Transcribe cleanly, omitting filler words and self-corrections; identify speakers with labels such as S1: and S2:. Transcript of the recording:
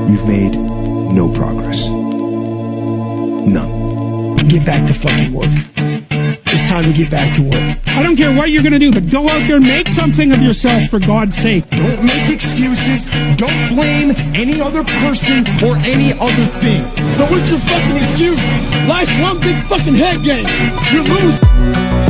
S1: you've made no progress. None.
S2: Get back to fucking work. It's time to get back to work.
S3: I don't care what you're going to do, but go out there and make something of yourself, for God's sake.
S4: Don't make excuses. Don't blame any other person or any other thing.
S2: So what's your fucking excuse? Life's one big fucking head game. You lose.